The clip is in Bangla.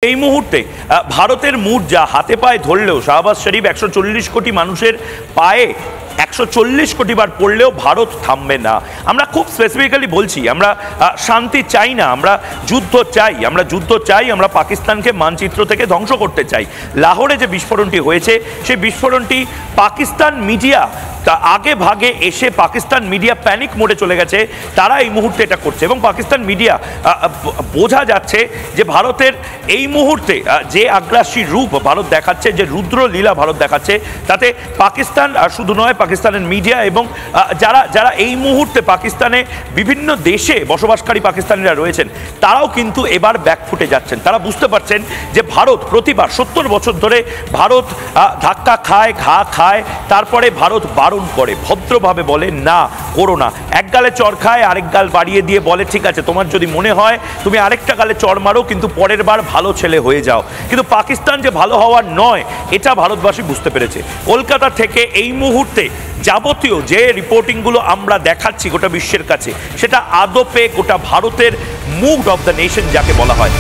এই মুহূর্তে ভারতের মুড যা হাতে পায়ে ধরলেও শাহবাজ শরীফ 140 কোটি মানুষের পায়ে 140 কোটি বার পড়লেও ভারত থামবে না। আমরা খুব স্পেসিফিক্যালি বলছি, আমরা শান্তি চাই না, আমরা যুদ্ধ চাই, আমরা পাকিস্তানকে মানচিত্র থেকে ধ্বংস করতে চাই। লাহোরে যে বিস্ফোরণটি হয়েছে সেই বিস্ফোরণটি পাকিস্তান মিডিয়া তা আগে ভাগে এসে পাকিস্তান মিডিয়া প্যানিক মোডে চলে গেছে, তারা এই মুহূর্তে এটা করছে এবং পাকিস্তান মিডিয়া বোঝা যাচ্ছে যে ভারতের এই মুহূর্তে যে আগ্রাসী রূপ ভারত দেখাচ্ছে, যে রুদ্র লীলা ভারত দেখাচ্ছে, তাতে পাকিস্তান শুধু নয়, পাকিস্তানের মিডিয়া এবং যারা এই মুহূর্তে পাকিস্তানে বিভিন্ন দেশে বসবাসকারী পাকিস্তানিরা রয়েছেন তারাও কিন্তু এবার ব্যাকফুটে যাচ্ছেন। তারা বুঝতে পারছেন যে ভারত প্রতিবার 70 বছর ধরে ভারত ধাক্কা খায়, ঘা খায়, তারপরে ভারত বারণ করে, ভদ্রভাবে বলে না করো না। এক গালে চড় খায়, আরেক গাল বাড়িয়ে দিয়ে বলে ঠিক আছে তোমার যদি মনে হয় তুমি আরেকটা গালে চড় মারো, কিন্তু পরের বার ভালো ছেলে হয়ে যাও। কিন্তু পাকিস্তান যে ভালো হওয়ার নয় এটা ভারতবাসী বুঝতে পেরেছে। কলকাতা থেকে এই মুহূর্তে যাবতীয় যে রিপোর্টিংগুলো আমরা দেখাচ্ছি গোটা বিশ্বের কাছে, সেটা আদপে গোটা ভারতের মুড অফ দ্য নেশন যাকে বলা হয়।